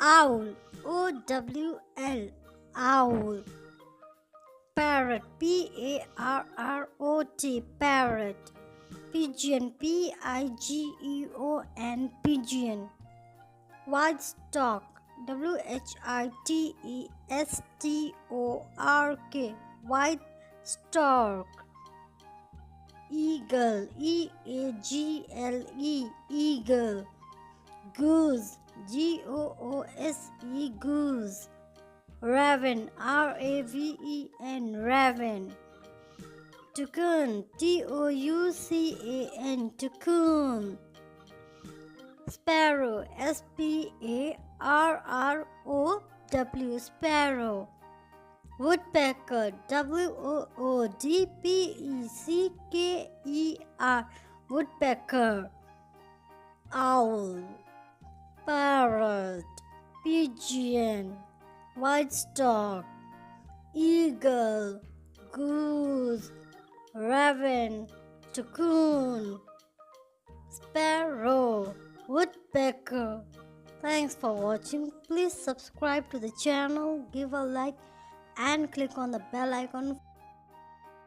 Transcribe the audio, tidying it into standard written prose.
Owl, O-W-L, owl. Parrot, P-A-R-R-O-T, parrot. Pigeon, P-I-G-E-O-N, pigeon. White stork, W-H-I-T-E-S-T-O-R-K, white stork. Eagle, E-A-G-L-E, eagle. Goose, G-O-O-S-E, goose. Raven, R-A-V-E-N, raven. Toucan, T-O-U-C-A-N, toucan. Sparrow, S-P-A-R-R-O-W, sparrow. Woodpecker, W-O-O-D-P-E-C-K-E-R, woodpecker. Owl, parrot, pigeon, white stork, eagle, goose, raven, toucan, sparrow, woodpecker. Thanks for watching. Please subscribe to the channel, give a like and click on the bell icon